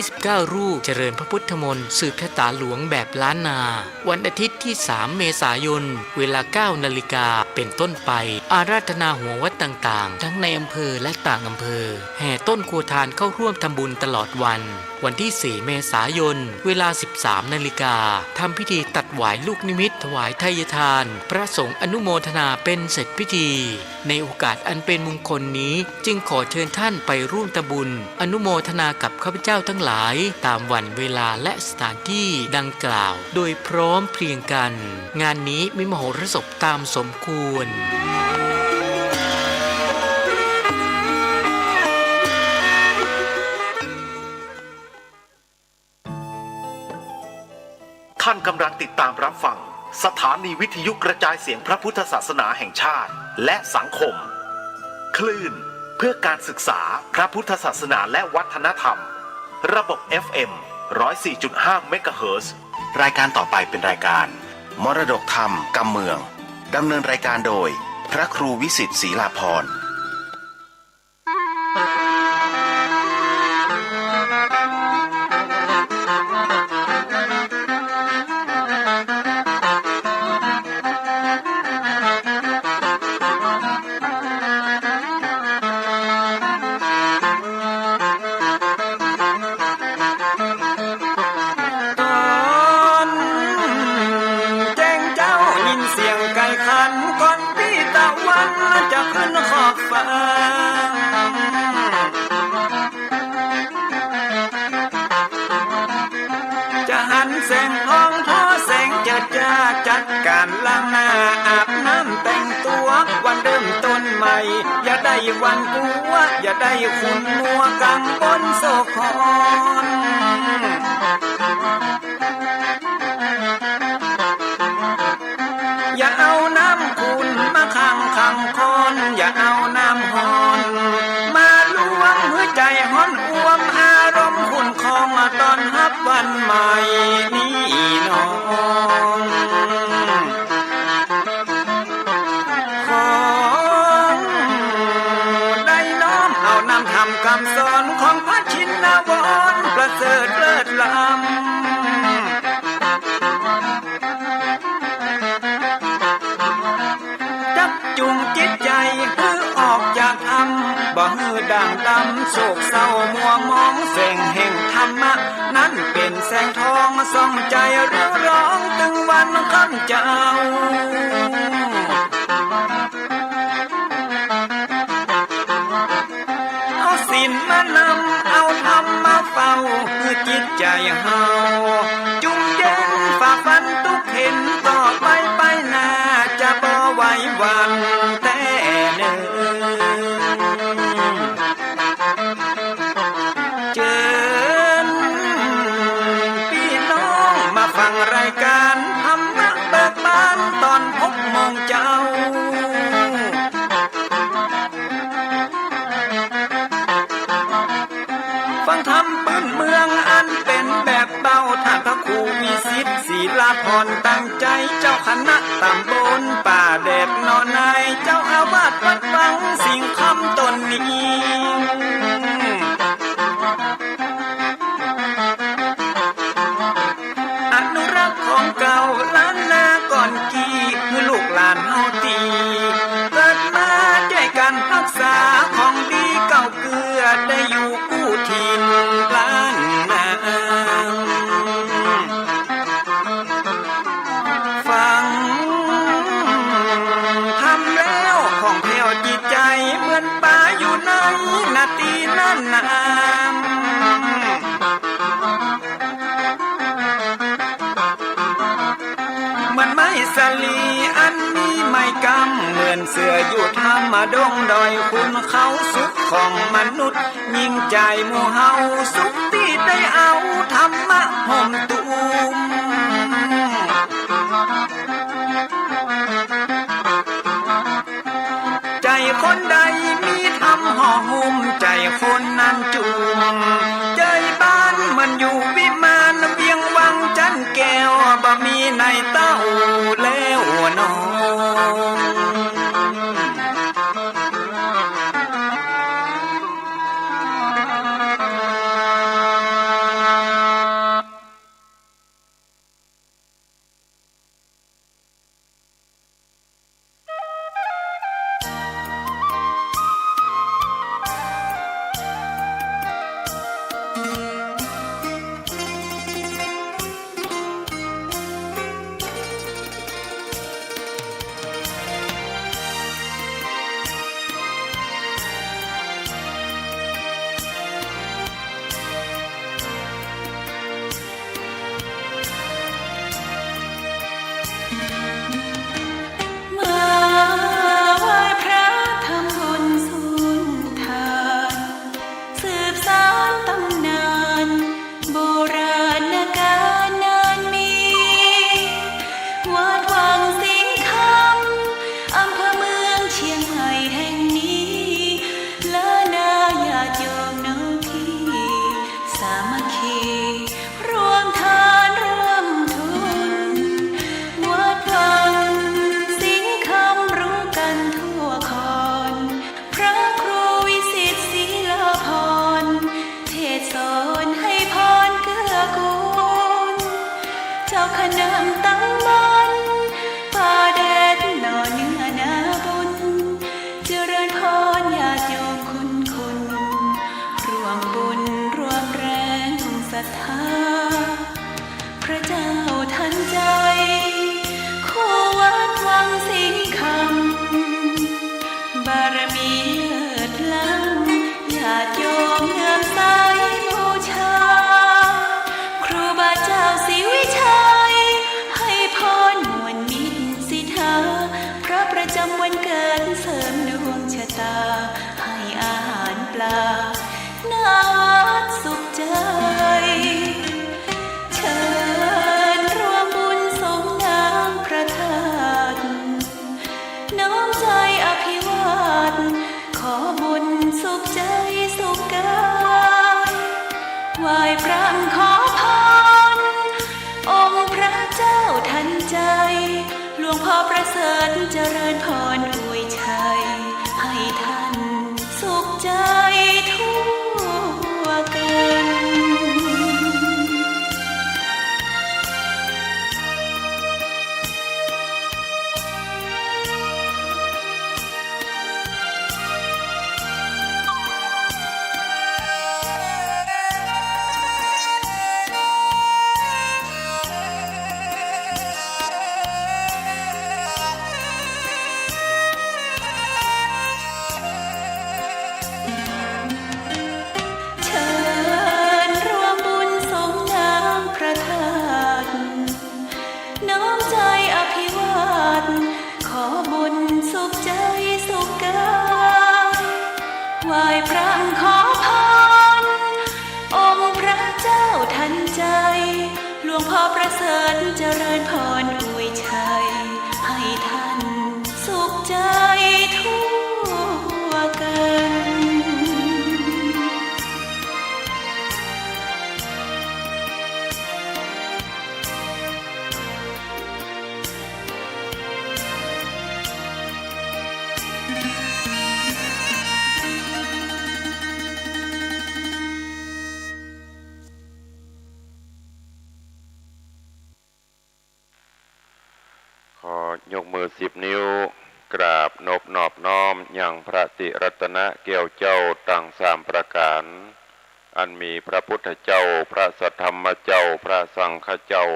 29 รูปเจริญพระพุทธมนต์สืบชะตาหลวงแบบล้านนาวันอาทิตย์ที่ 3 เมษายนเวลา 9 นาฬิกาเป็นต้นไปอาราธนาหัววัดต่างๆทั้งในอำเภอและต่างอำเภอแห่ต้นครัวทานเข้าร่วมทำบุญตลอดวันที่ 4 เมษายนเวลา 13 นาฬิกาทำพิธีตัดหวายลูกนิมิตถวายทายทานพระสงฆ์อนุโมทนาเป็นเสร็จพิธีในโอกาสอันเป็นมงคลนี้จึงขอเชิญท่านไปร่วมทำบุญอนุโมทนากับข้าพเจ้าทั้งหลายตามวันเวลาและสถานที่ดังกล่าวโดยพร้อมเพรียงกันงานนี้มีมโหรสพตามสมควรท่านกำลังติดตามรับฟังสถานีวิทยุกระจายเสียงพระพุทธศาสนาแห่งชาติและสังคมคลื่นเพื่อการศึกษาพระพุทธศาสนาและวัฒนธรรมระบบ FM 104.5 เมกะเฮิรตซ์รายการต่อไปเป็นรายการมรดกธรรมกำเมืองดำเนินรายการโดยพระครูวิสิทธิ์ศรีลาภรณ์อย่าได้วันกัวอย่าได้คุณมัวกังบนโศกรอย่าเอาน้ำคุณมาขังคอนอย่าเอาน้ำฮอนมาลวงหัวใจฮ้อนอ้วมอารมณ์คุณคองมาตอนรับวันใหม่นี้น้องคำสอนของพระชินวรประเสริฐเลิศล้ำจับจุงจิตใจให้ออกจากธรรมบ่ฮือด่างดำโศกเศร้ามัวมองแสงแห่งธรรมะนั้นเป็นแสงทองส่องใจเรื่องร้องตึงวันคำเจ้าสินมานำเอาธรรมมาเฝ้าคือจิตใจเฮาจุ่มเย็นฝ่าฟันทุกเห็นต่อไปหน้าจะบ่ไหววันแต่เนิ่นเชิญพี่น้องมาฟังรายการธรรมะเบิกบานตอน6 โมงเจ้าฟังธรรมปืนเมืองอันเป็นแบบเบาท่านพระครูวิสิทธิ์ศรีลาภรณ์ตั้งใจเจ้าคณะตำบลป่าแดดนอนในเจ้าอาวาสวัดฟังสิ่งคำตนนี้อนุรักษ์ของเก่าล้านนาก่อนกี่คือลูกหลานเฮาตีเกิดมาด้วยกันรักษาของดีเก่าเกลือได้อยู่กู้ถิ่นล้านนาฟังทำแล้วของแผ่วจิตใจเหมือนป่าอยู่ในนาทีนั้นนามมันไม่สลีอันนี้ไม่กำเหมือนเสืออยู่ธรรมดงดอยคุณเขาสุขของมนุษย์ยิ่งใจหมู่เฮาสุขที่ได้เอาธรรมะห่มตุมใจคนใดมีธรรมห่อหุ้มใจคนนั้นจุมใจบ้านมันอยู่วิมานเวียงวังจันแก้วบ่มีในเต้าแล้วน้อง กุลเจ้าขนามตั้งมันป่าแดดหน่อเนื้อนาบุญเจริญพรญาติโยมคุณร่วมบุญร่วมแรงศรัทธาพระเจ้าทันใจคู่วัดวังสิงห์คำบารมีเลิศล้ำญาติโยมเลื่อมใสบูชาครูบาเจ้าศรีวิชัยให้พรมวลมิตรสิทธาพระประจำวันเกิดเสริมดวงชะตาให้อาหารปลาหน้าวัดสุขใจเชิญร่วมบุญสมน้ำพระธาตุน้อมใจอภิวาทขอบุญสุขใจสุขกายไหว้พระขอพรองค์พระเจ้าทันใจหลวงพ่อประเสริฐเจริญพรอวยชัยให้ท่านสุขใจทั่วกัน วงพ่อประเสริฐเจริญพรอวยชัยให้ท่านสุขใจทั่วกันยกมือ10 นิ้วกราบนบนอบน้อมอย่างพระติรัตนะแก้วเจ้าตั้ง3 ประการอันมีพระพุทธเจ้าพระสัทธรรมเจ้าพระสังฆเจ้า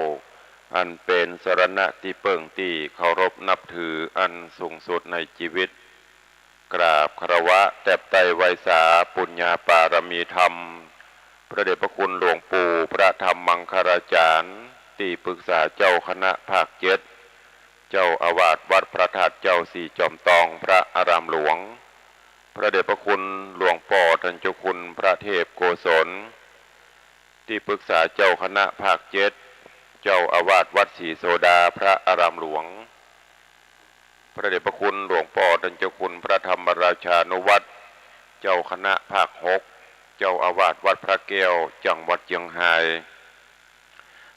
อันเป็นสรณะที่เปิ่งที่เคารพนับถืออันสูงสุดในชีวิตกราบคารวะแตบไตรไวยสาปุญญาปารมีธรรมพระเดชพระคุณหลวงปู่พระธรรมมังคลาจารย์ที่ปรึกษาเจ้าคณะภาค7เจ้าอาวาสวัดพระธาตุเจ้าสี่จอมตองพระอารามหลวงพระเดชพระคุณหลวงพ่อท่านเจ้าคุณพระเทพโกศลที่ปรึกษาเจ้าคณะภาค7เจ้าอาวาสวัดศรีโสดาพระอารามหลวงพระเดชพระคุณหลวงพ่อท่านเจ้าคุณพระธรรมราชานุวัตรเจ้าคณะภาค6เจ้าอาวาสวัดพระแก้วจังหวัดเชียงราย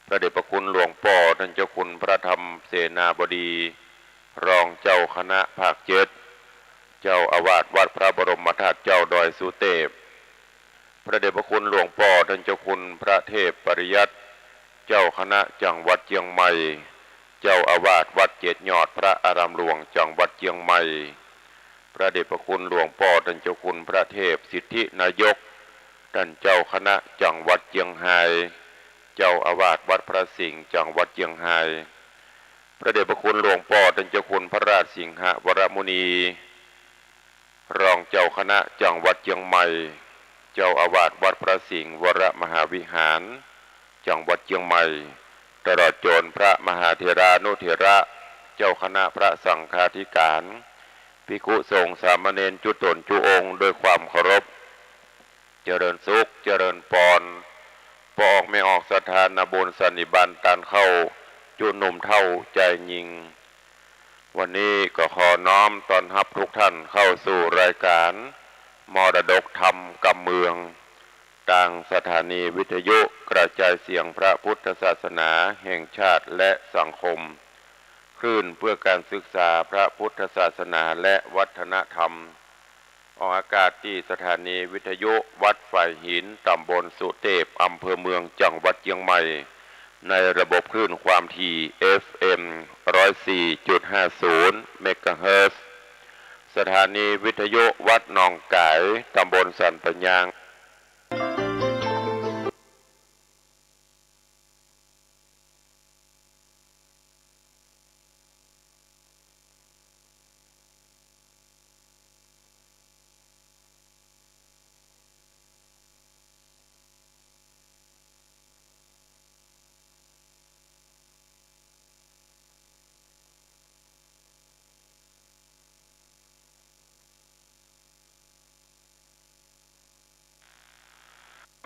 พระเดชพระคุณหลวงพ่อท่านเจ้าคุณพระธรรมเสนาบดีรองเจ้าคณะภาค7เจ้าอาวาสวัดพระบรมธาตุเจ้าดอยสุเทพพระเดชพระคุณหลวงพ่อท่านเจ้าคุณพระเทพปริยัติเจ้าคณะจังหวัดเชียงใหม่เจ้าอาวาสวัดเจ็ดยอดพระอารามหลวงจังหวัดเชียงใหม่พระเดชพระคุณหลวงพ่อท่านเจ้าคุณพระเทพสิทธินายกท่านเจ้าคณะจังหวัดเชียงรายเจ้าอาวาสวัดพระสิงห์จังหวัดเชียงรายพระเดชพระคุณหลวงพ่อท่านเจ้าคุณพระราชสิงหวรมุนีรองเจ้าคณะจังหวัดเชียงใหม่เจ้าอาวาสวัดพระสิงห์วรมหาวิหารจังหวัดเชียงใหม่ตลอดจนพระมหาเถรานุเถระเจ้าคณะพระสังฆาธิการภิกขุสงฆ์สามเณรจุตนจุองค์โดยความเคารพเจริญสุขเจริญปอนพอออกไม่ออกสถานบุญสันนิบาตตานเข้าจุหนุ่มเท่าใจยิงวันนี้ก็ขอน้อมต้อนรับทุกท่านเข้าสู่รายการมรดกธรรมกำเมืองทางสถานีวิทยุกระจายเสียงพระพุทธศาสนาแห่งชาติและสังคมคลื่นเพื่อการศึกษาพระพุทธศาสนาและวัฒนธรรม ออกอากาศที่สถานีวิทยุวัดฝ่ายหินตำบลสุเทพอำเภอเมืองจังหวัดเชียงใหม่ในระบบคลื่นความถี่ FM 104.50 เมกะเฮิรตซ์สถานีวิทยุวัดหนองกายตำบลสันปะยาง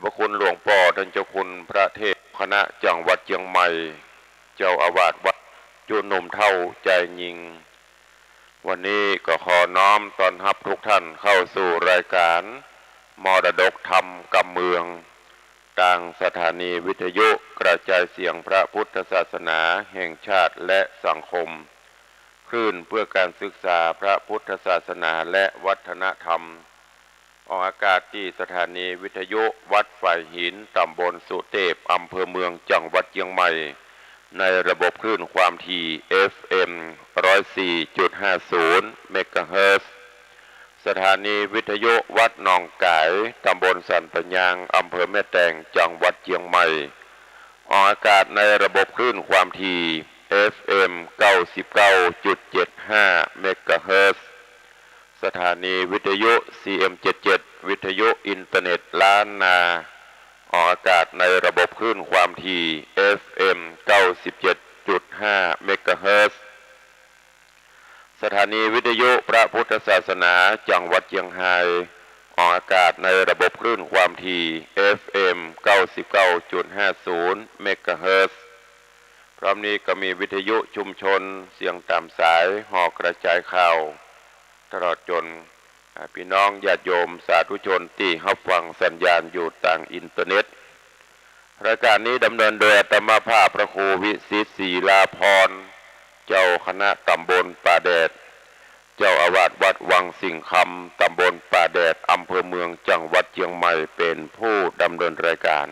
พระคุณหลวงพ่อท่านเจ้าคุณพระเทพคณะจังหวัดเชียงใหม่เจ้าอาวาสวัดจุหนุ่มเท่าใจยิงวันนี้ก็ขอน้อมต้อนรับทุกท่านเข้าสู่รายการมรดกธรรมกำเมืองทางสถานีวิทยุกระจายเสียงพระพุทธศาสนาแห่งชาติและสังคมคลื่นเพื่อการศึกษาพระพุทธศาสนาและวัฒนธรรมออกอากาศที่สถานีวิทยุวัดฝ่ายหินตำบลสุเทพอำเภอเมืองจังหวัดเชียงใหม่ในระบบคลื่นความถี่ FM 104.50 เมกะเฮิรตซ์สถานีวิทยุวัดหนองกายตำบลสันปะยางอำเภอแม่แตงจังหวัดเชียงใหม่ออกอากาศในระบบคลื่นความถี่ FM 99.75 เมกะเฮิรตซ์สถานีวิทยุ CM77 วิทยุอินเทอร์เน็ตล้านนาออกอากาศในระบบคลื่นความถี่ FM 97.5 เมกะเฮิรตซ์สถานีวิทยุพระพุทธศาสนาจังหวัดเชียงรายออกอากาศในระบบคลื่นความถี่ FM 99.50 เมกะเฮิรตซ์พร้อมนี้ก็มีวิทยุชุมชนเสียงตามสายห่อกระจายข่าวตลอดจนพี่น้องญาติโยมสาธุชนที่รับฟังสัญญาณอยู่ทางอินเทอร์เน็ตรายการนี้ดำเนินโดยอาตมาภาพพระครูวิสิตศรีลาภรณ์เจ้าคณะตำบลป่าแดดเจ้าอาวาสวัดวังสิงห์คำตำบลป่าแดดอำเภอเมืองจังหวัดเชียงใหม่เป็นผู้ดำเนินรายการ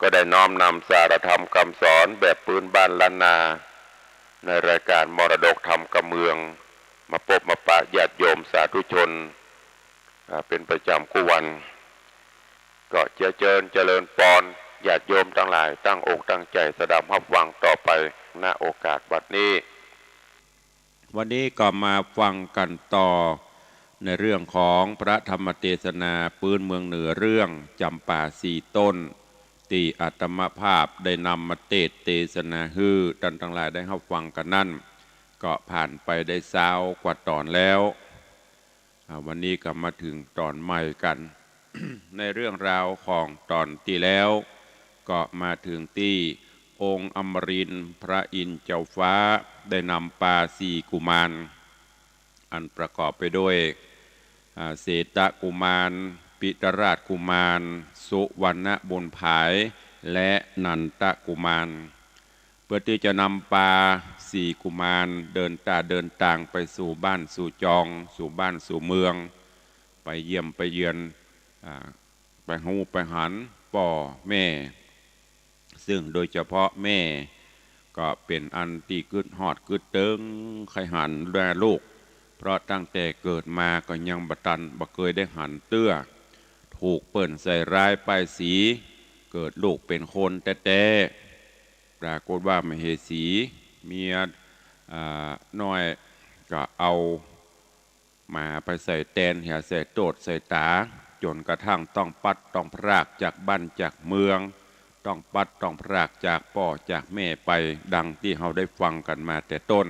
ก็ได้น้อมนำสารธรรมคำสอนแบบพื้นบ้านล้านนาในรายการมรดกธรรมกำเมืองมาพบมาปะญาติโยมสาธุชนเป็นประจำคู่วันก็เจริญปอนญาติโยมทั้งหลายตั้งอกตั้งใจสดับรับฟังต่อไปณโอกาสบัดนี้วันนี้ก็มาฟังกันต่อในเรื่องของพระธรรมเทศนาปืนเมืองเหนือเรื่องจำป่าสี่ต้นที่อาตมาภาพได้นำมาเทศนาฮือท่านทั้งหลายได้รับฟังกันนั่นก็ผ่านไปได้20 กว่าตอนแล้ววันนี้ก็มาถึงตอนใหม่กัน ในเรื่องราวของตอนที่แล้วก็มาถึงที่องค์อมรินทร์พระอินทร์เจ้าฟ้าได้นำปาสีกุมารอันประกอบไปด้วยเศตกุมารปิตราชกุมารสุวรรณบุญภายและนันตกุมารเพื่อที่จะนำปาสี่กุมารเดินต่างไปสู่บ้านสู่จองสู่บ้านสู่เมืองไปเยี่ยมไปเยือนไปหูไปหันป่อแม่ซึ่งโดยเฉพาะแม่ก็เป็นอันที่กึดหอดกึดเติงใครหันแลลูกเพราะตั้งแต่เกิดมาก็ยังบ่เคยได้หันเตื้อถูกเปิ่นใส่ร้ายป้ายสีเกิดลูกเป็นคนแต่ปรากฏว่าไม่เหสีเมียน้อยก็เอามาไปใส่แตนเหี่ยใส่โตดใส่ตาจนกระทั่งต้องปัดต้องพรากจากบ้านจากเมืองต้องปัดต้องพรากจากพ่อจากแม่ไปดังที่เราได้ฟังกันมาแต่ต้น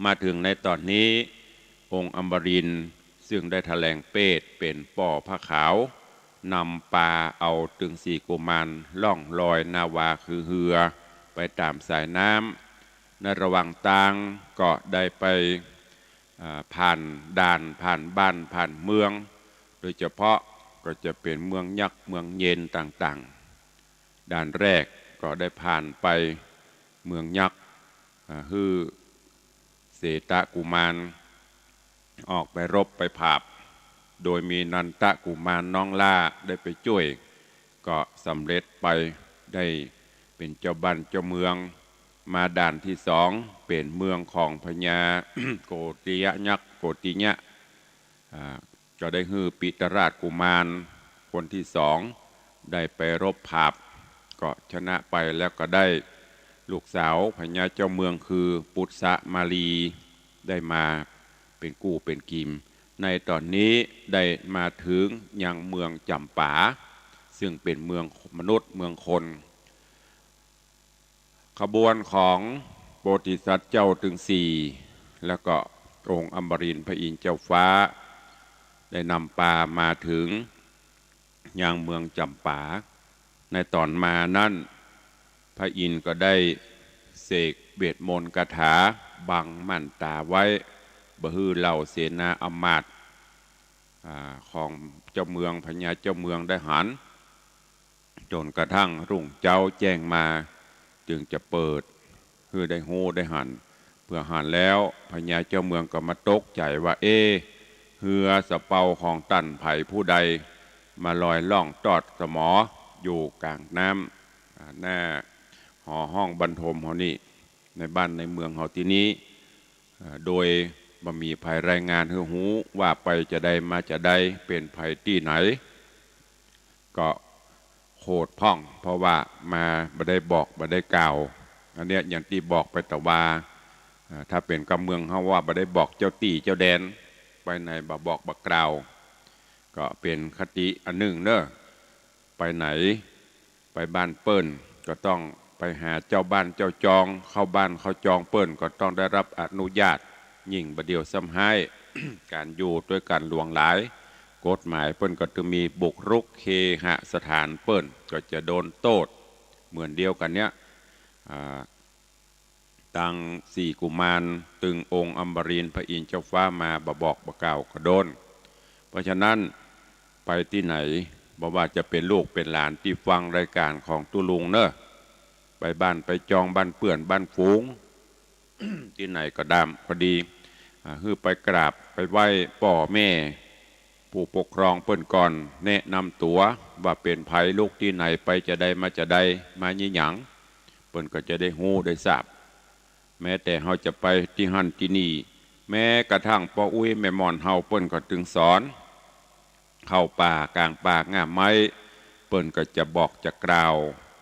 มาถึงในตอนนี้องค์อมรินทร์ซึ่งได้แถลงเปตเป็นป่อพระขาวนำปาเอาตึงสีกุมารล่องลอยนาวาคือเหือไปตามสายน้ำในระหว่างทางก็ได้ไปผ่านด่านผ่านบ้านผ่านเมืองโดยเฉพาะก็จะเป็นเมืองยักษ์เมืองเย็นต่างๆด่านแรกก็ได้ผ่านไปเมืองยักษ์คือเศตกุมาร ออกไปรบไปผาบโดยมีนันทกุมารน้องล่าได้ไปช่วยก็สำเร็จไปได้เป็นเจ้าบ้านเจ้าเมืองมาด่านที่สองเป็นเมืองของพญา โกติยะยักษ์โกติยะก็ได้ฮือปิตราชกุมารคนที่สองได้ไปรบผาบก็ชนะไปแล้วก็ได้ลูกสาวพญาเจ้าเมืองคือปุษะมาลีได้มาเป็นกู้เป็นกิมในตอนนี้ได้มาถึงยังเมืองจำปาซึ่งเป็นเมืองมนุษย์เมืองคนขบวนของโพธิสัตว์เจ้าถึงสี่แล้วก็องค์อมรินทร์พระอินทร์เจ้าฟ้าได้นำปามาถึงยังเมืองจำปาในตอนมานั้นพระอินทร์ก็ได้เสกเวทมนต์คาถาบังมั่นตาไว้บ่ฮือเหล่าเสนาอมาตย์ของเจ้าเมืองพญาเจ้าเมืองได้หันจนกระทั่งรุ่งเจ้าแจ้งมาจึงจะเปิดคือได้โหได้หันเพื่อหันแล้วพญาเจ้าเมืองก็มาตกใจว่าเหือสะเปาของตันไผ่ผู้ใดมาลอยล่องตอดสมออยู่กลางน้ำหน้าหอห้องบรรทมเฮานี่ในบ้านในเมืองเฮาที่นี้โดยบ่มีภัยรายงานให้หูว่าไปจะได้มาจะได้เป็นภัยที่ไหนก็โหดพ่องเพราะว่ามาบ่ได้บอกบ่ได้กล่าวอันเนี้ยอย่างที่บอกไปแต่ว่าถ้าเป็นกำเมืองเฮาว่าบ่ได้บอกเจ้าตี้เจ้าแดนไปไหนบ่บอกบ่กล่าวก็เป็นคติอันหนึ่งเนอะไปไหนไปบ้านเปิ้นก็ต้องไปหาเจ้าบ้านเจ้าจองเข้าบ้านเขาจองเปิ้นก็ต้องได้รับอนุญาตยิ่งบ่เดียวซ้ำให้ การอยู่ด้วยกันหลวงหลายกฎหมายเปิ้นก็จะมีบุกรุกเคหสถานเปิ้นก็จะโดนโทษเหมือนเดียวกันเนี้ยตังสี่กุมารตึงองค์อมรินทร์พระอินทร์เจ้าฟ้ามาบ่บอกบ่กล่าวก็โดนเพราะฉะนั้นไปที่ไหนบ่ว่าจะเป็นลูกเป็นหลานที่ฟังรายการของตุลุงเนอะไปบ้านไปจองบ้านเปื่อนบ้านฝูง ที่ไหนก็ดำพอดีคือไปกราบไปไหว้พ่อแม่ผู้ปกครองเปิ้นก่อนแนะนำตัวว่าเป็นไผลูกที่ไหนไปจะได้มาจะได้มายี่หยังเปิ้นก็จะได้ฮู้ได้ทราบแม้แต่เฮาจะไปที่หั่นที่นี่แม้กระทั่งพ่ออุ้ยแม่มอนเฮาเปิ้นก็ถึงสอนเข้าป่ากลางป่าง่ามไม้เปิ้นก็จะบอกจะกล่าว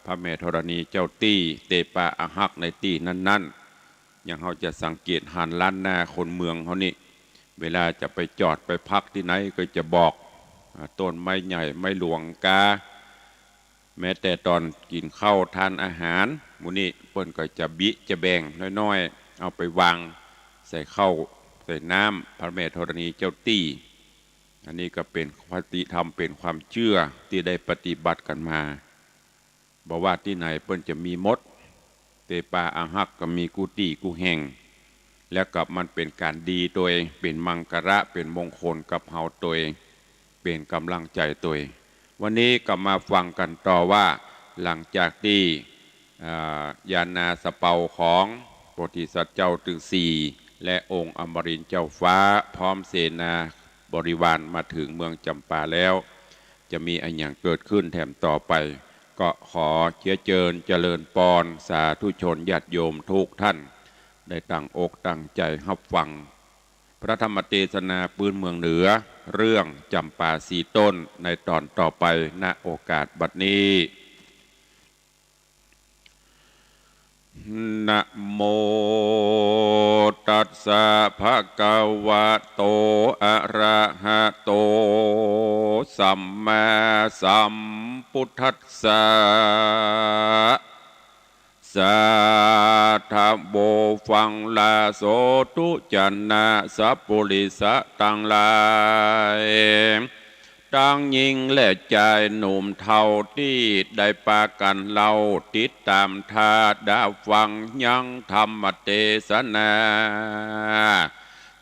พระแม่ธรณีเจ้าตี้เตปาอาหักในตี้นั้นๆอย่างเขาจะสังเกตหันล้านหน้าคนเมืองเขานี่เวลาจะไปจอดไปพักที่ไหนก็จะบอกต้นไม้ใหญ่ไม้หลวงกาแม้แต่ตอนกินข้าวทานอาหารมูนี่เปิ้นก็จะบิจะแบ่งน้อยๆเอาไปวางใส่ข้าวใส่น้ำพระแม่ธรณีเจ้าตี้อันนี้ก็เป็นปฏิธรรมเป็นความเชื่อที่ได้ปฏิบัติกันมาบอกว่าที่ไหนเปิ้นจะมีมดเตปาอาหักก็มีกุฏิกุแห่งแล้วกับมันเป็นการดีตัวเองเป็นมังกระเป็นมงคลกับเฮาตัวเองเป็นกำลังใจตัวเองวันนี้ก็มาฟังกันต่อว่าหลังจากที่ยานาสเปาของโพธิสัตว์เจ้าถึงสี่และองค์อมรินทร์เจ้าฟ้าพร้อมเสนาบริวารมาถึงเมืองจำปาแล้วจะมีอันอย่างเกิดขึ้นแถมต่อไปก็ขอเชื้อเจิญเจริญปอนสาธุชนญาติโยมทุกท่านได้ตั้งอกตั้งใจรับฟังพระธรรมเทศนาปืนเมืองเหนือเรื่องจำปาสีต้นในตอนต่อไปณโอกาสบัดนี้นะโมตัสสะภะคะวะโตอะระหะโตสัมมาสัมพุทธัสสะสาธุโบฟังลาโสตุจันนาสัพปุริสะตังลายตั้งยิงและใจหนุ่มเท่าที่ได้ปากันเล่าติดตามทาดาฟังยังธรรมเทศนา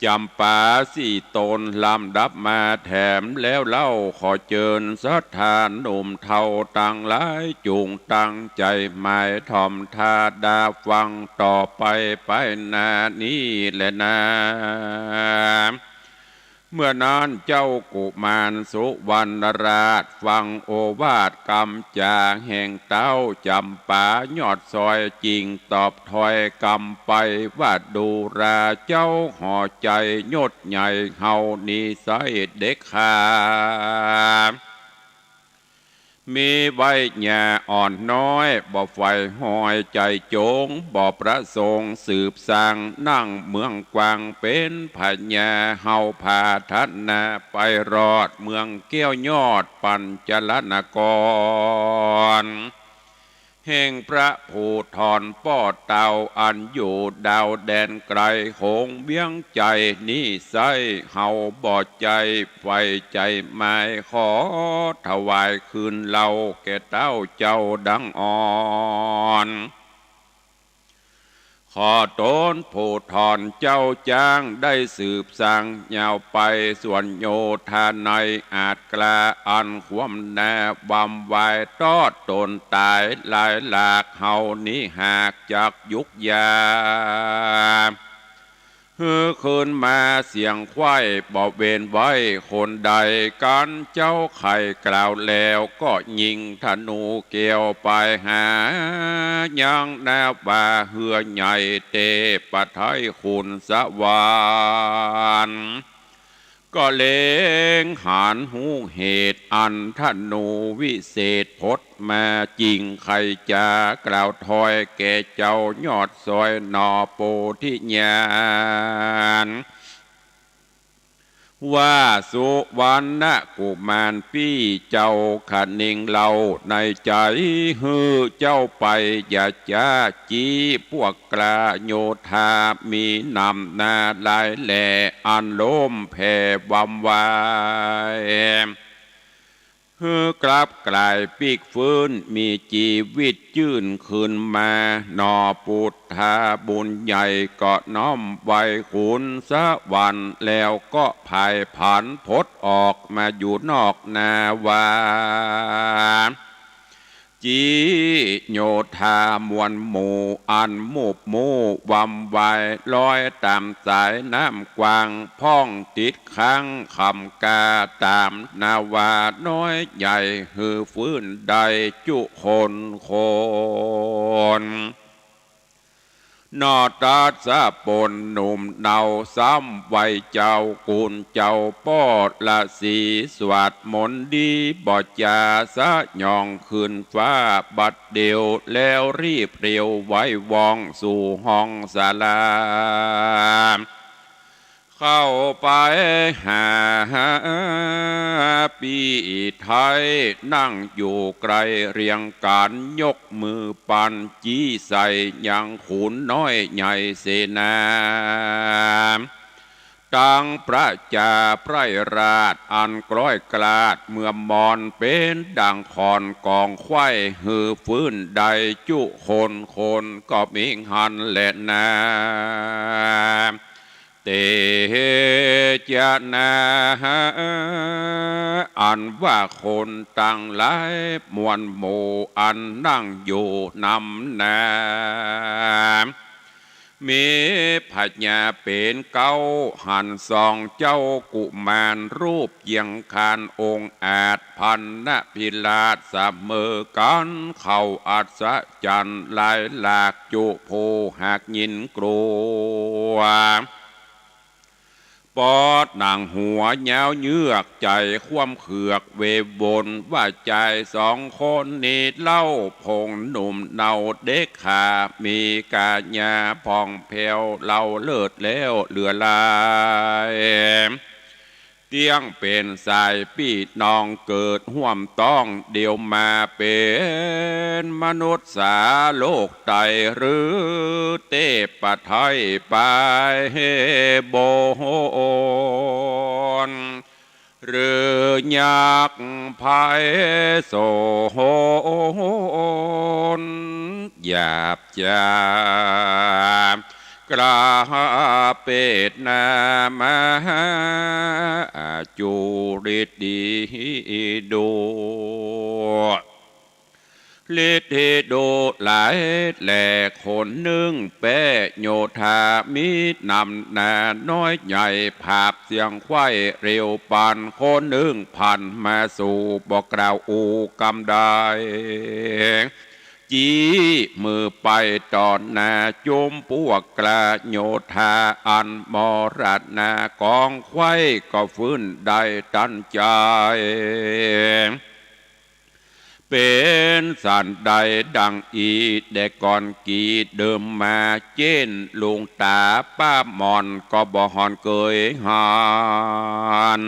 จำปาสี่ตนลำดับมาแถมแล้วเล่าขอเจิญสถานหนุ่มเท่าตั้งหลายจูงตั้งใจหมายทอมทาดาฟังต่อไปนานี้แหละนะ เมื่อนั้นเจ้ากุมารสุวรรณราชฟังโอวาทกำจาแห่งเต้าจำป่ายอดซอยจริงตอบถอยกำไปว่าดูราเจ้าห่อใจยดใหญ่เฮานิสัยเด็กขามีใบหญ้าอ่อนน้อยบ่ไฟห้อยใจโจงบ่ประสงค์สืบสร้างนั่งเมืองกวางเป็นพญาเฮาพาทัดนาไปรอดเมืองเกี้ยวยอดปัญจลนกรแห่งพระภูธรป้อเต่าอันอยู่ดาวแดนไกลโหงเบี้ยงใจนี่ไซเฮาบ่ใจไฟใจหมายขอถวายคืนเราแก่เต้าเจ้าดังอ่อนขอตนผู้ถอนเจ้าจ้างได้สืบสั่งยาวไปส่วนโยธาในอาจกล้าอันความแน่บำไว้ตอดตนตายหลายหลากเฮานี้หากจากยุกยาคืนมาเสียงควายบอกเวนไว้คนใดกันเจ้าไข่กล่าวแล้วก็ยิงธนูเกี่ยวไปหายังแนวบาเหือใหญ่เตปะไทยคุณสวรรค์ก็เลงหานหูเหตุอันธนูวิเศษพดมาจริงใครจะกล่าวถอยแก่เจ้ายอดซอยนอโปธิญาณว่าสุวรรณกุมารพี่เจ้าขนิงเราในใจฮือเจ้าไปอย่าจ้าจีพวกกลาโยธามีนำนาลายแหล่อันล้มแผ่วำวายฮือกลับกลายปีกฟื้นมีชีวิตยื่นคืนมานอปุถธาบุญใหญ่ก็น้อมไว้ขุนสวรรค์แล้วก็ภายผันพดออกมาอยู่นอกนาวาจีโยธามวลหมู่อันมุบมูวำวายลอยตามสายน้ำกวางพ่องติดค้างคำกาตามนาวาน้อยใหญ่ฮือฟื้นใดจุคนนอตาสะปนหนุ่มเนาซ้ำไว้เจ้ากุลเจ้าปอดละสีสวัสดมนดีบอจาสะยองขึ้นฟ้าบัดเดียวแล้วรีบเรียวไว้วองสู่ห้องศาลาเข้าไปหาปีไทยนั่งอยู่ไกลเรียงการยกมือปันจี้ใส่ยังขุนน้อยใหญ่เสนาตังพระจาไพรราชอันกล้อยกลาดเมื่อมอนเป็นดังคอนกองควายฮือฟื้นใดจุคนก็มิงหันและนาเตจนาอันว่าคนตั้งหลายมวลหมู่อันนั่งอยู่นำนามีพญาเป็นเก้าหันสองเจ้ากุมารรูปเยียงคานองค์อาจพันนพิลาศเสมอกันเข้าอัศจรรย์หลายหลากจุโพหากยินกลัวปอดนางหัวยาวเยือกใจคว่ำเขือกเวบนว่าใจสองคนนี้เล่าพงหนุ่มเนาเด็กขามีกาญาพองแผ่วเล่าเลิศแล้วเหลือลายเตียงเป็นสายพี่น้องเกิดห่วมต้องเดียวมาเป็นมนุษย์สาโลกไตหรือเตปะไทยไปโบนหรือยักษ์ภัยโสนหยาบจากราเปตนามาจูริตดีดู ลิธิโดหลายแหล่คนหนึ่งแป้โยธามีนำนาน้อยใหญ่ภาพเสียงไข้เร็วปานคนหนึ่งพันมาสู่บอกกล่าวอูกำได้จีมือไปตอนนาจมพวกกลาโยธาอันมรัดนากองไข้ก็ฟื้นได้ตั้นใจเป็นสันใดดังอีเด็กก่อนกีเดิมมาเจนลุงตาป้าหมอนก็บ่หอนเกยหาน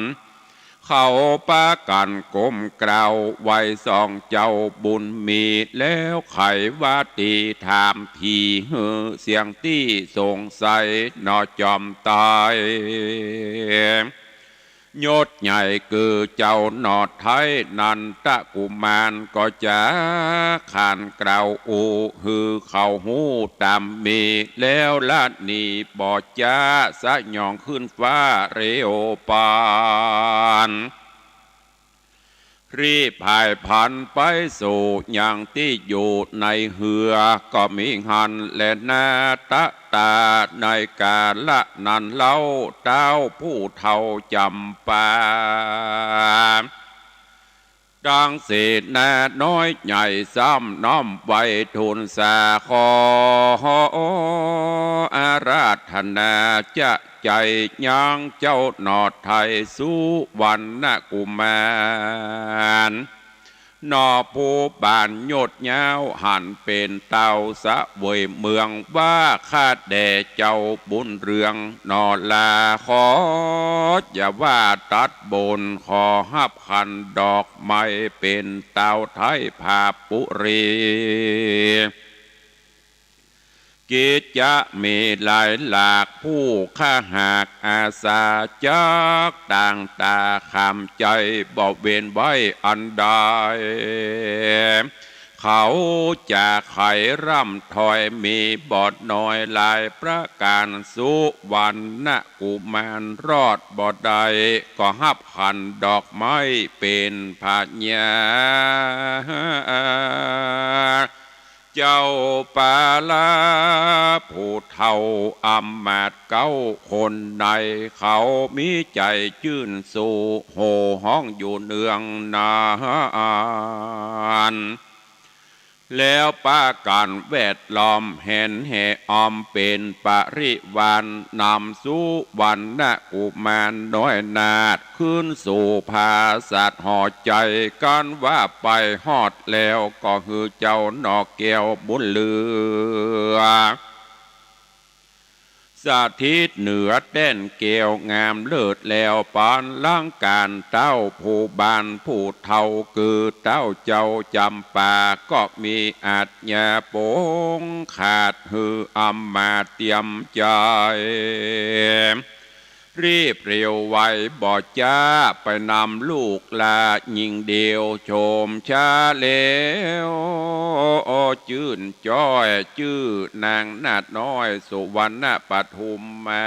เขาป้ากันก้มกล่าวไว้สองเจ้าบุญมีแล้วไขว่าตีถามทีเฮือเสียงตี้สงสัยนอจอมตายยศใหญ่คือเจ้าหนอดไทยนันตะกุมารก็จะขานกล่าวอูฮือเขาหูตามมีแล้วละนีบอจ้าสะยองขึ้นฟ้าเร็วปานรีบพายพันไปสู่อย่างที่อยู่ในเหือก็มีหันและนาตะตาในกาละนันเล่าเต้าผู้เฒ่าจำปาดังเศษนาน้อยใหญ่ซ้ำน้อมไว้ทูลสาขออาราธนาจะใจยังเจ้าหนอดไทยสุวรรณกุมารนอผู้บานโยดยาวหันเป็นเต่าสะเวยเมืองว่าข้าแด่เจ้าบุญเรืองนอลาขออย่าว่าตัดบนขอหับขันดอกไม้เป็นเต่าไทยภาปุรีกิจจะมีหลายหลากผู้ข้าหากอาสาจักต่างตาคำใจบอกเวียนไว้อันใดเขาจะไขร่ำถอยมีบอดน้อยหลายประการสุวรรณกุมารรอดบอดใดก็หับขันดอกไม้เป็นพญาเจ้าปาลาผู้เฒ่าอำมาตย์เก้าคนในเขามีใจชื่นสู่โห่ห้องอยู่เนืองนานแล้วป้าการแวดล้อมเห็นแห่ออมเป็นปริวานนำสู่วันนะกุมารน้อยนาดขึ้นสู่ภาสัตห่อใจกันว่าไปฮอดแล้วก็คือเจ้าหนอกแก้วบุญเหลือสาธิตเหนือเต้นเกวงามเลิศแล้วปานล่างการเต้าผู้บานผู้เฒ่าคือเต้าเจ้าจำปาก็มีอาจญาโปงขาดหืออำมาเตรียมใจรีบเร็วไวบ่จ้าไปนำลูกลายิงเดียวชมชาเลวจื่นจ้อยจื้อนางนาดน้อยสุวรรณปทุมมา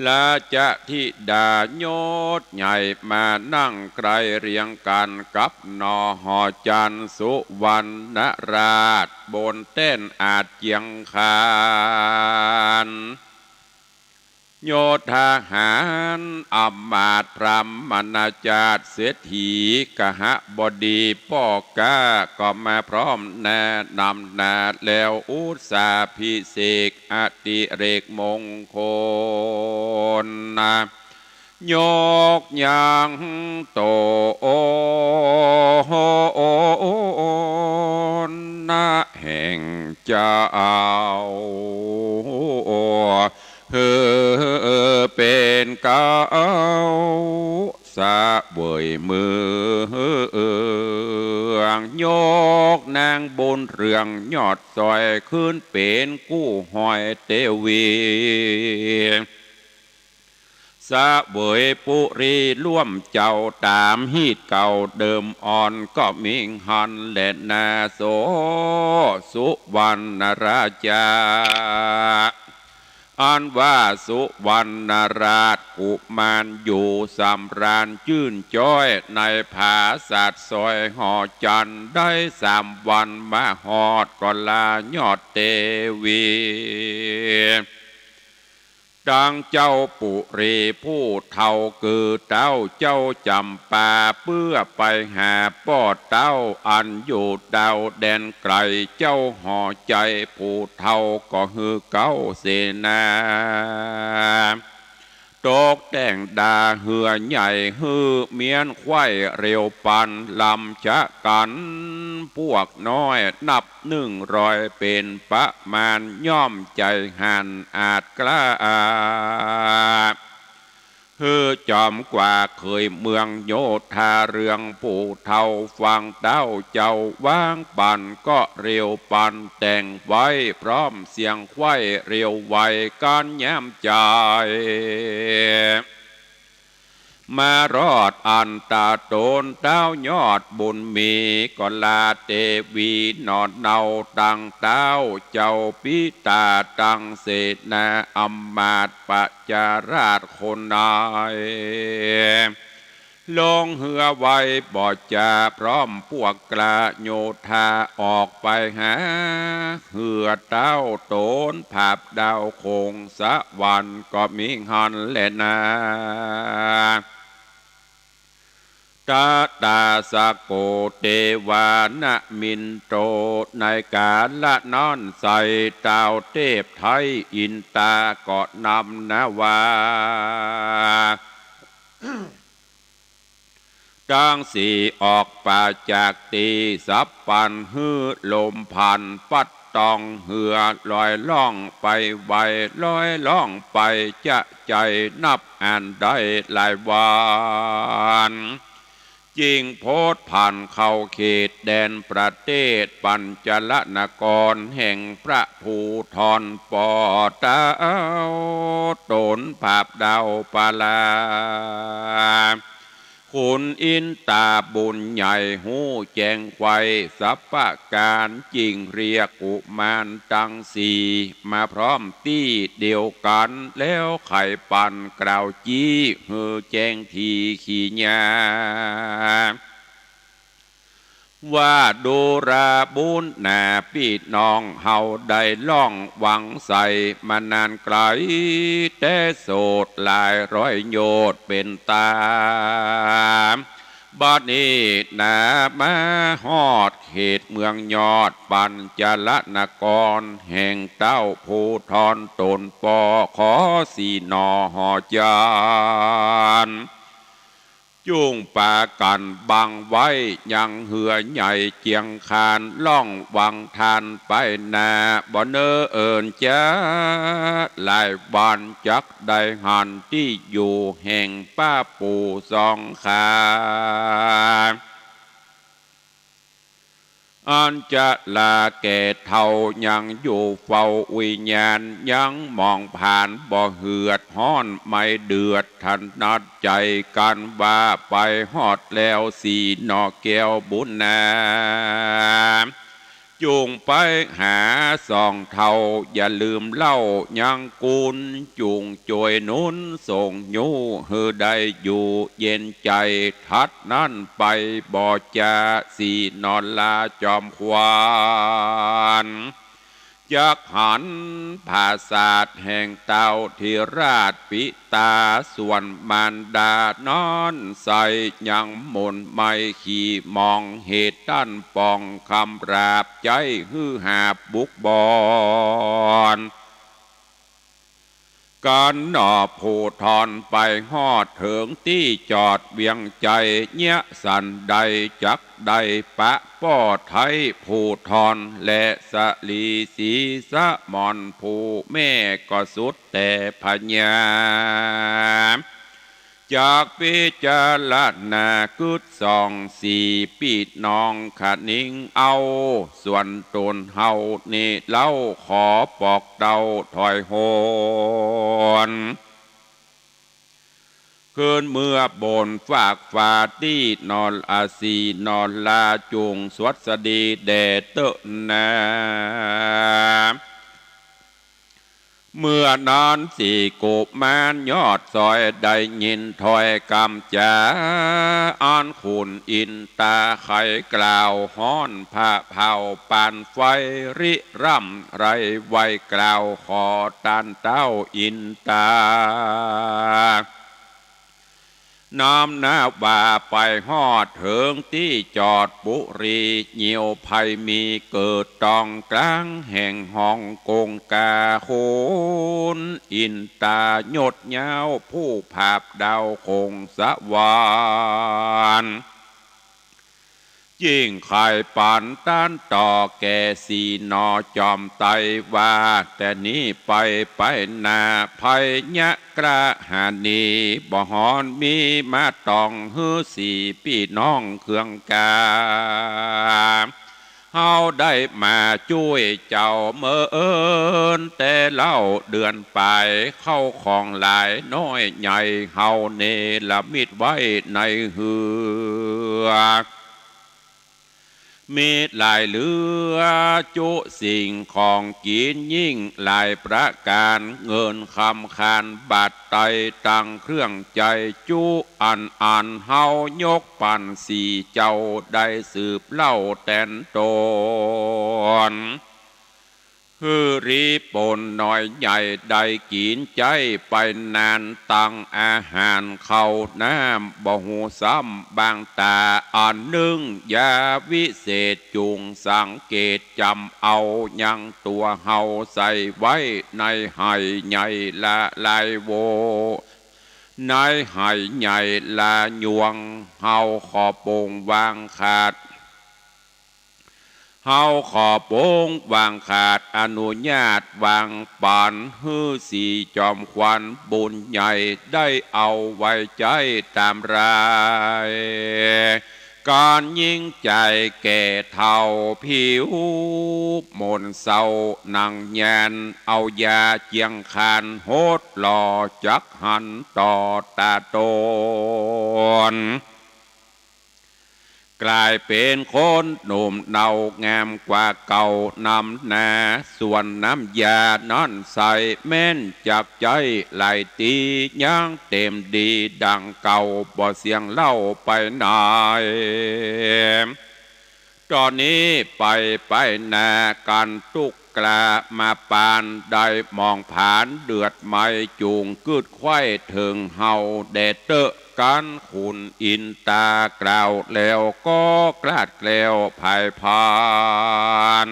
ลาจะทิดาโยศใหญ่มานั่งไกลเรียงกันกับนอหอจันสุวรรณราชบนเต้นอาจเจียงคานโยธาหารอำมาตย์พรหมนาจารย์เศรษฐีกหบดีป้อกาก็มาพร้อมแนะนำนาแล้วอุตสาพิเศษอติเรกมงคลยกยังโตนะแห่งเจ้าเป็นเก้าสะเวยมือยกนางบนเรืองยอดซอยขึ้นเป็นกู้หอยเตวีสะเวยปุรีร่วมเจ้าตามฮีดเก่าเดิมอ่อนก็มิงหันและนาโสสุวรรณราชา อันว่าสุวรรณราชกุมารอยู่สำราญชื่นจ้อยในผาศาสตร์ซอยหอจันทร์ได้3 วันมาหอดก็ลายอดเตวีดังเจ้าปุรีผู้เท่าคือเต้าเจ้าจำปาเพื่อไปหาป้อเต้าอันอยู่ดาวแดนไกลเจ้าห่อใจผู้เท่าก็ฮือเก้าเสนาตกแต่งดาเหือใหญ่ฮือเมียนควายเร็วปันลำชะกันพวกน้อยนับ100เป็นประมาณย่อมใจหันอาจกล้าฮือจอมกว่าเคยเมืองโยธาเรืองผู้เท่าฟังเต้าเจ้าว่างปันก็เร็วปันแต่งไว้พร้อมเสียงควายเร็วไวการแย้มใจมารอดอันตาโตนเต้ายอดบุญมีก็ลาเตวีนอดเนาตังเต้าเจ้าปิตาตังเสนาอัมมาตปจาราชคนนายลงเหือไว้บ่จาพร้อมพวกกระโยธาออกไปหาเหือเต้าโตนภาพดาวคงสะวันก็มีหันแลนาตาตาสะโกเทวานะมินโตในกาละนอนใส่เต้าเทพไทยอินตาก็นำนะว่าดังสีออกป่าจากตีสับปันฮือลมพันปัดตองเหือลอยล่องไปไวลอยล่องไปจะใจนับอ่านได้หลายวานจิงโพธผ่านเข้าเขตแดนประเทศปัญจลนครแห่งพระภูธรปอเต้าโตนภาพดาวปาลาคุณอินตาบุญใหญ่หูแจงไฟสัพพการจริงเรียกกุมารตังสีมาพร้อมตี้เดียวกันแล้วไข่ปันกล่าวจี้ฮือแจงทีขี้ญาว่าดูราบุญนาพี่น้องเฮาได้ล่องหวังใส่มานานไกลแต่โสดหลายร้อยโยชน์เป็นตาบัดนี้นามาฮอดเขตเมืองยอดปัญจลนครแห่งเต้าภูธรตนปอขอสีนอหอจานจุงปากันบังไว้ยังเหือใหญ่เจียงคานล่องวังทานไปนาบ่เนอเอิญจ้าหลายบ้านจักได้หันที่อยู่แห่งป้าปู่สองขาอันจะลาแก่เท่ายังอยู่เฝ้าวิญญาณยังมองผ่านบ่เหือดห้อนไม่เดือดทันนัดใจกันว่าไปฮอดแล้วสีนอแก้วบุญนาจูงไปหาสองเท่าอย่าลืมเล่ายังกุลจูงจวยนุนส่งยูฮือได้อยู่เย็นใจทัดนั่นไปบ่จาสีนอนลาจอมควานจักหันภาษาทแห่งเต้าธิราชปิตาส่วนมารดานอนใส่ยังมนไม่ขี่มองเหตุด้านปองคำราบใจฮือหาบุกบอนการหน่อผู้ทอนไปฮอดถึงที่จอดเวียงใจเนี้ยสันใดจักใดปะป้อไทยผู้ทอนและสลีสีสะมอนผู้แม่ก็สุดแต่พญาจากพิจารณากึดสองสี่ปีน้องขะนิ่งเอาส่วนตนเฮานี่เล่าขอปอกเดาถอยโหนคืนเมื่อบนฝากฟ้าที่นอนอาศีนอนลาจุงสวัสดีแด่เตนา เมื่อนานสี่กุมารยอดซอยได้ยินถอยกำจาอ่านขุนอินตาไขกล่าวฮ้อนผ้าเผาปานไฟริร่ำไรไวกล่าวขอตานเต้าอินตาน้ำหน้าว่าไปฮอดเถิงที่จอดบุรีเหี่ยวภัยมีเกิดตองกลางแห่งห้องกงกาโคนอินตาหยดยาวผู้ภาพดาวคงสวรรค์ยิ่งไข่ปันต้านต่อแก่สีนอจอมไตว่าแต่นี้ไปนาภัยยะกระหานีบ่ฮอนมีมาตองฮือสีพี่น้องเครื่องกาเฮาได้มาช่วยเจ้าเมื่อเอิญแต่เล่าเดือนไปเข้าของหลายน้อยใหญ่เฮาเนละมิดไว้ในเหือมีหลายเหลือจุสิ่งของกินยิ่งหลายประการเงินคำคานบาดไตตั้งเครื่องใจจุอันเฮายกปั่นสีเจ้าได้สืบเล่าแตนตนฮือรีปนน้อยใหญ่ได้กินใจไปนานตั้งอาหารเข้าน้ำบ่หูซ้ำบางตาอันหนึ่งยาวิเศษจุงสังเกตจำเอายังตัวเฮาใส่ไว้ในไหใหญ่ละลายโวในไหใหญ่ละยวงเฮาขอโปงวางขาดเฮาขอโป้งวางขาดอนุญาตวางปานฮือสีจอมควันบุญใหญ่ได้เอาไว้ใจตามรายการยิ่งใจแก่เท่าผิวมนเศร้านังแยนเอายาเจียงคานโหดหล่อจักหันต่อตาโตนกลายเป็นคนหนุ่มเนางามกว่าเก่านำนาส่วนน้ำยานั่นใส่แม่นจับใจไหลตียังเต็มดีดังเก่าบ่เสียงเล่าไปไหนตอนนี้ไปนากันตุกกลามาปานได้มองผ่านเดือดไม่จูงกึดไข้ถึงเฮาเดเตอกันขุนอินตากล่าวแล้วก็กลาดแกล้วภายพาน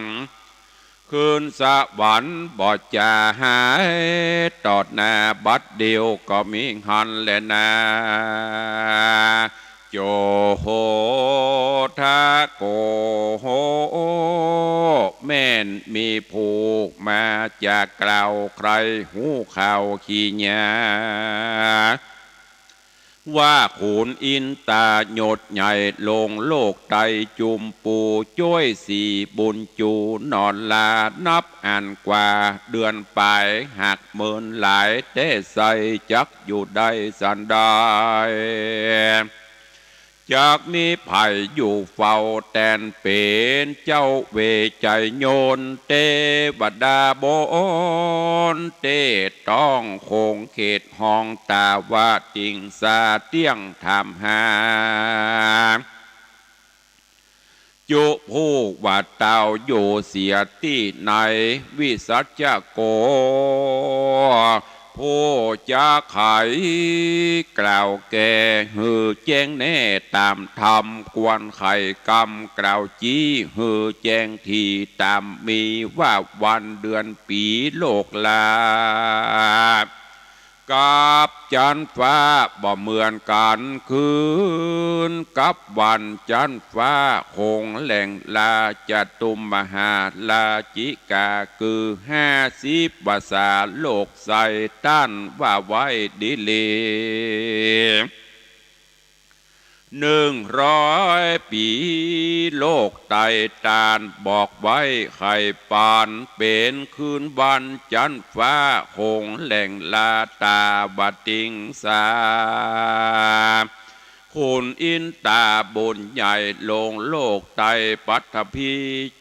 คืนสวรรค์บ่จะหายตอดหน้าบัดเดียวก็มีหันและนาโจโหทาโกโหแม่นมีผูกมาจากกล่าวใครหูข่าวขี้ยาว่าขุนอินตาหยดใหญ่ลงโลกไตจุมปูจ้อยสีบุญจูนอนลานับอ่านกว่าเดือนปลายหักเมินหลายเต้ใส่จักอยู่ได้สันได้จากมีไผ่อยู่เฝ้าแตนเป็นเจ้าเวใจโยนเทวดาบนเตต้องคงเขตห้องตาว่าจริงสาเตี้ยงทำหาจุผู้ว่าเต่าอยู่เสียที่ในวิสัชโกผู้จะไขกล่าวแก่หือแจ้งแน่ตามธรรมกวนไข่กรรมกล่าวจี้หือแจ้งทีตามมีว่าวันเดือนปีโลกลากับจันฟ้าบ่เหมือนกันคืนกับวันจันฟ้าคงแหล่งลาจตุมมหาลาจิกาคือ50ภาษาโลกใส่ต้านว่าไว้ดิเล100 ปีโลกไต่ตานบอกไว้ไข่ปานเป็นคืนวันจันฟ้าคงแหล่งลาตาบัติงสา คุณอินตาบุญใหญ่ลงโลกไตปัทภี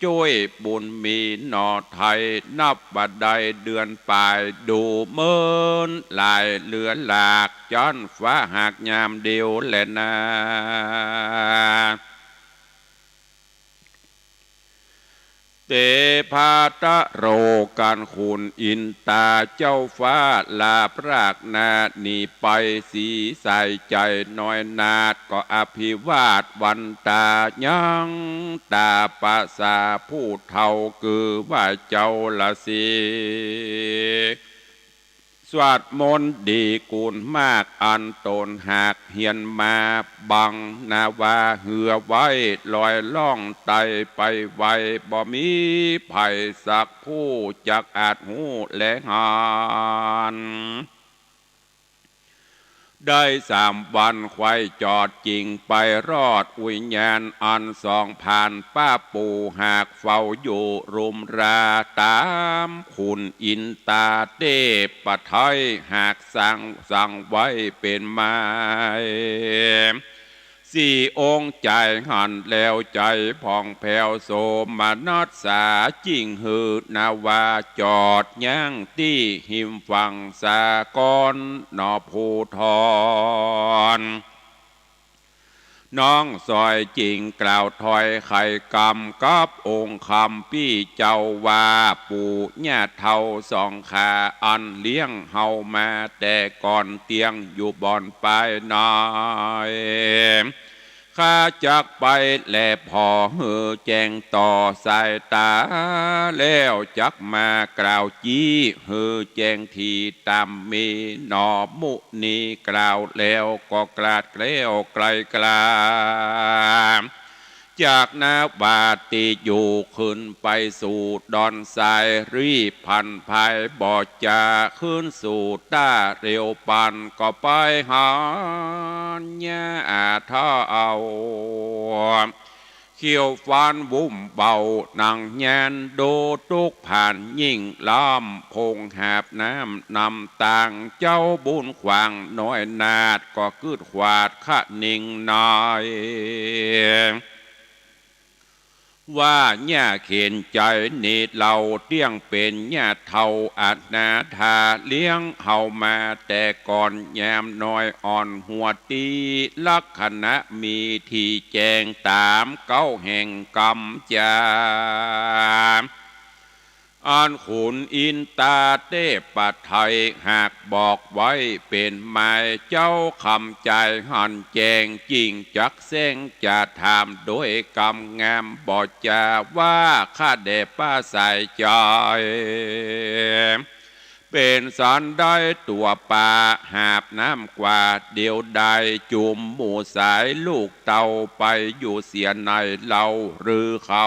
ช่วยบุญมีหนอไทยนับบัดใดเดือนปลายดูเมินลายเหลือหลากจอนฟ้าหากยามเดียวแลนาเตพาตะโรการคุณอินตาเจ้าฟ้าลาพรากนาหนีไปสีใส่ใจน้อยนาดก็อภิวาทวันตายังตาปะสาผู้เท่าคือว่าเจ้าละสีสวดมนต์ดีกูลมากอันตนหากเหียนมาบังนาวาเหือไว้ลอยล่องไตไปไวบ่มีไผ่สักผู้จักอาจหูและหานได้3 วันควายจอดจริงไปรอดวิญญาณอันสองผ่านป้าปูหากเฝ้าอยู่รุมราตามคุณอินตาเตปะไทยหากสั่งไว้เป็นไม้4 องค์ใจหันแล้วใจผ่องแผ้วโสมนัสสาจริงหือนาวาจอดย่างที่หิมฝั่งสากรนอภูทรน้องซอยจริงกล่าวถอยไข่กำกับองค์คำพี่เจ้าว่าปู่ย่าเท่าสองขาอันเลี้ยงเฮามาแต่ก่อนเตียงอยู่บ่อนปลายน้อยข้าจักไปแลพอเหือแจงต่อสายตาแล้วจักมากล่าวจี้เหือแจงทีตามมีหนอมุนีกล่าวแล้วก็กลาดเกลี้ยวไกลกลาจากนาบาติอยู่ขึ้นไปสู่ดอนทรายรีพันภายบ่อจาขึ้นสู่ต้าเร็วปันก็ไปหาญาท่าเอาเขียวฟันวุ่มเบาหนังแยนโดตุกผ่านยิ่งล้อมพงหาบน้ำนำต่างเจ้าบุญขวางน้อยนาดก็คืดขวาดขะนิ่งน้อยว่าญ่าเข็นใจนิดเราเตี้ยงเป็นญ่าเท่าอาจนาทาเลี้ยงเฮามาแต่ก่อนแยมน้อยอ่อนหัวตีลักษณะมีที่แจงตามเก้าแห่งกรรมจาอันขุนอินตาเตปะไทยหากบอกไว้เป็นหมายเจ้าคำใจหันแจงจริงจักเส้งจะถามโดยกำงามบอกจะว่าข้าเดป้าใส่ใจเป็นสันได้ตัวป่าหาบน้ำกว่าเดียวใดจุ่มหมู่สายลูกเต่าไปอยู่เสียในเราหรือเขา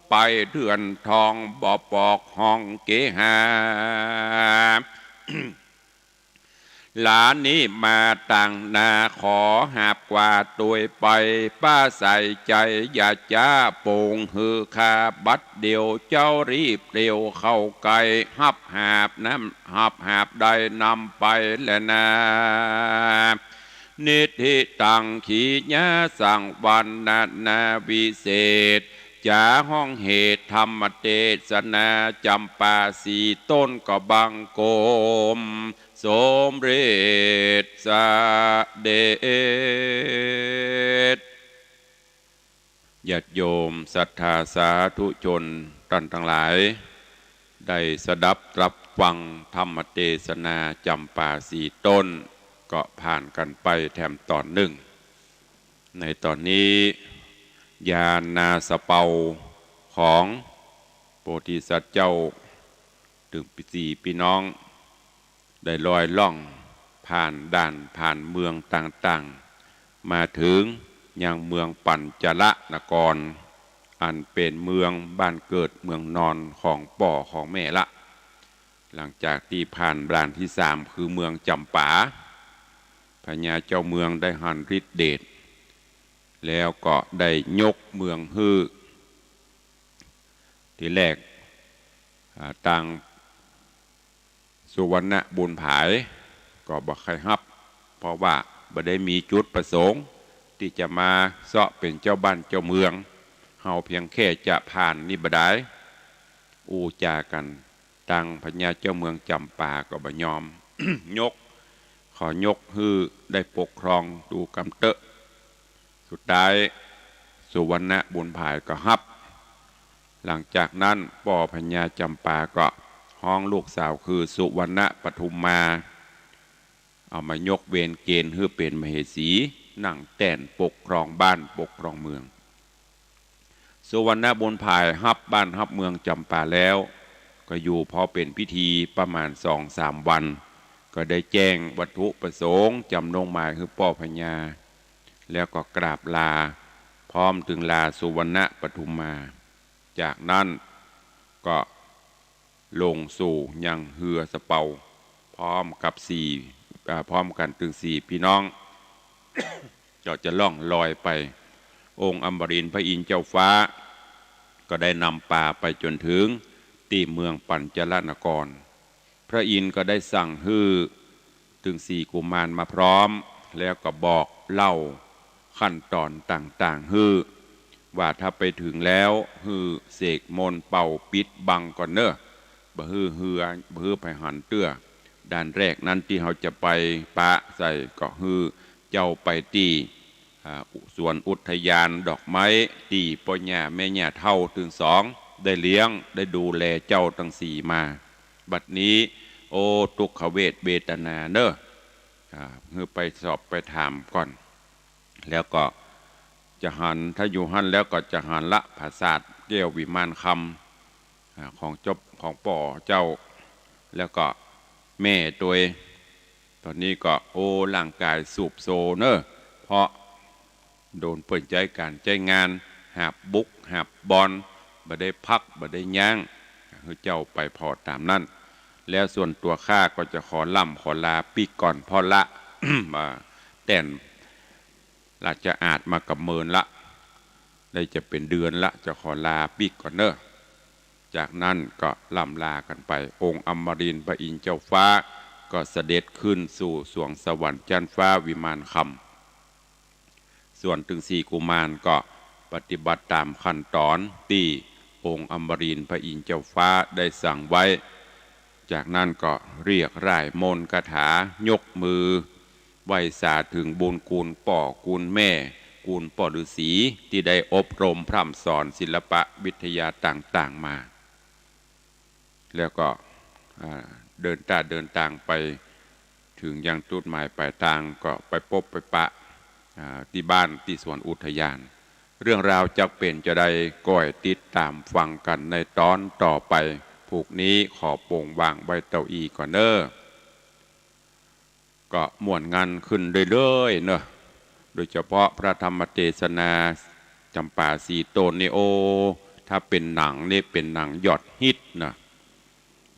ไปเดือนทองบ่อปอกห้องเกหา หลานนี้มาต่างนาขอหาบกว่าตัวไปป้าใส่ใจอย่าจ้าโป่งฮือคาบัดเดียวเจ้ารีบเร็วเข้าไกลหับหาบน้ำหับหาบได้นำไปแลนานิธิตังขีญาสังวันนาวิเศษจาห้องเหตุธรรมเทศนาจำปาสีต้นก็บังโกมสมเร็จสะเด็จญาติโยมศรัทธาสาธุชนท่านทั้งหลายได้สดับรับฟังธรรมเทศนาจำปาสีต้นก็ผ่านกันไปแถมตอนหนึ่งในตอนนี้ญาณนาสเปาของโพธิสัตว์เจ้าถึงพี่น้องได้ลอยล่องผ่านด่านผ่านเมืองต่างๆมาถึงยังเมืองปัญจละนครอันเป็นเมืองบ้านเกิดเมืองนอนของป่อของแม่ละหลังจากที่ผ่านด่านที่3คือเมืองจำปาพญาเจ้าเมืองได้หันฤทธิเดชแล้วก็ได้ยกเมืองฮือที่แรกต่างสุวรรณบุญผายก็บอกใครฮับเพราะว่า บ่ได้มีจุดประสงค์ที่จะมาเสาะเป็นเจ้าบ้านเจ้าเมืองเฮาเพียงแค่จะผ่านนี่บ่ได้อูจากันตังพญาเจ้าเมืองจำปาก็บ่ยอม ยกขอยกฮือได้ปกครองดูกำเตะสุดท้ายสุวรรณบุญภายก็ฮับหลังจากนั้นป่อพญาจำปาก็ห้องลูกสาวคือสุวรรณปทุมมาเอามายกเวรเกณฑ์เพื่อเป็นมเหสีนั่งแต้นปกครองบ้านปกครองเมืองสุวรรณบุญภายฮับบ้านฮับเมืองจำปาแล้วก็อยู่พอเป็นพิธีประมาณ2-3 วันก็ได้แจ้งวัตถุประสงค์จำนงหมายคือป่อพญาแล้วก็กราบลาพร้อมถึงลาสุวรรณปทุมมาจากนั้นก็ลงสู่ยังเหือสะเปาพร้อมกับพร้อมกันถึง4พี่น้อง จะล่องลอยไปองค์อมรินทร์พระอินทร์เจ้าฟ้าก็ได้นำป่าไปจนถึงที่เมืองปัญจลนครพระอินทร์ก็ได้สั่งฮือถึง4กุมารมาพร้อมแล้วก็บอกเล่าขั้นตอนต่างๆฮือว่าถ้าไปถึงแล้วฮือเสกมนต์เป่าปิดบังก่อนเนอะบ่ฮือไปหันเตื้อด้านแรกนั้นที่เขาจะไปปะใส่ก็ฮือเจ้าไปที่ส่วนอุทยานดอกไม้ที่พ่อแม่แม่ย่าเท่าถึง2ได้เลี้ยงได้ดูแลเจ้าทั้ง4มาบัดนี้โอทุกขเวทเวทนาเนอะฮือไปสอบไปถามก่อนแล้วก็จะหันถ้าอยู่หันแล้วก็จะหันละภาษาแก้ววิมานคำของจบของป่อเจ้าแล้วก็แม่ตัวตอนนี้ก็โอ้ร่างกายสูบโซเนอะเพราะโดนเปิดใจการใจงานหาบบุกหาบบอลบ่ได้พักบ่ได้ย่างคือเจ้าไปพอตามนั้นแล้วส่วนตัวข้าก็จะขอล่ำขอลาปีก่อนพอละ มาแต่นราชอาจมากับเมินละได้จะเป็นเดือนละจะขอลาปีก่อนเนอะจากนั้นก็ล่ำลากันไปองค์อมรินทร์พระอินทร์เจ้าฟ้าก็เสด็จขึ้นสู่สวงสวรรค์จันทร์ฟ้าวิมานคำส่วนถึง4กุมารก็ปฏิบัติตามขั้นตอนที่องค์อมรินทร์พระอินทร์เจ้าฟ้าได้สั่งไว้จากนั้นก็เรียกร่ายมนต์คาถายกมือไหว้สาถึงบุญกูลป่อกูลแม่กูลป่อฤาษีที่ได้อบรมพร่ำสอนศิลปะวิทยาต่างๆมาแล้วก็เดินต่างไปถึงยังจุดหมายปลายทางก็ไปพบไปปะที่บ้านที่สวนอุทยานเรื่องราวจะเป็นจะได้ก้อยติดตามฟังกันในตอนต่อไปผูกนี้ขอโป่งวางใบเต้าอีก่อนเนอะก็ม่วนงานขึ้นเรื่อยๆเนอะโดยเฉพาะพระธรรมเทศนาจำปาสีโตนนี่โอถ้าเป็นหนังนี่เป็นหนังยอดฮิตนะ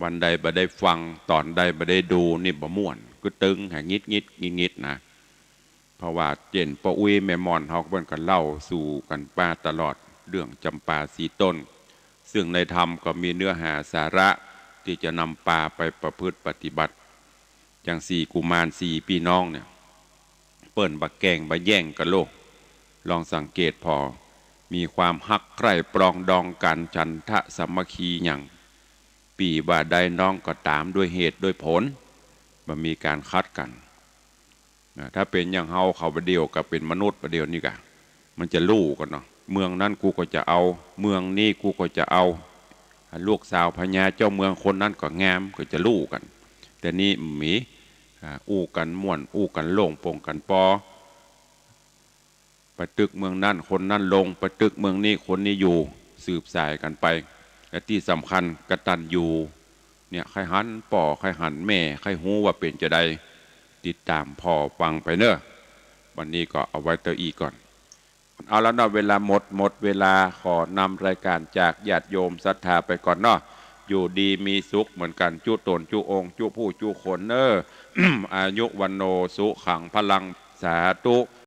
วันใดบ่ได้ฟังตอนใดบ่ได้ดูนี่บ่ม่วนก็ตึงหางิดนะเพราะว่าเจนป้าอุ้ยแม่มอนเฮาเพิ่นก็เล่าสู่กันป้าตลอดเรื่องจำปาสีต้นซึ่งในธรรมก็มีเนื้อหาสาระที่จะนำปาไปประพฤติปฏิบัติอย่าง4กุมาร4พี่น้องเนี่ยเปิ้นบักแกงบัแย่งกันโลกลองสังเกตพอมีความฮักใคร่ปรองดองกันฉันทะสามัคคีอย่างปีว่าใดน้องก็ตามด้วยเหตุด้วยผลมันมีการคัดกันถ้าเป็นอย่างเฮาเขาประเดียวกับเป็นมนุษย์ประเดียวนี่กะมันจะลู่กันเนาะเมืองนั้นกูก็จะเอาเมืองนี้กูก็จะเอาลูกสาวพญาเจ้าเมืองคนนั้นก็งามก็จะลู่กันแต่นี่มีอู้กันม่วนอู้กันโล่งโป่งกันปอไปตึกเมืองนั้นคนนั้นลงไปตึกเมืองนี้คนนี้อยู่สืบสายกันไปและที่สำคัญกตัญญูเนี่ยใครหันป่อใครหันแม่ใครหูว่าเป็นจะได้ติดตามพอฟังไปเนอะวันนี้ก็เอาไว้เตออีก่อนเอาแล้วเนาะเวลาหมดเวลาขอนำรายการจากญาติโยมศรัทธาไปก่อนเนาะอยู่ดีมีสุขเหมือนกันจุตนจุองค์จุผู้จุคนเนอะ อายุวันโนสุขังพลังสาธุ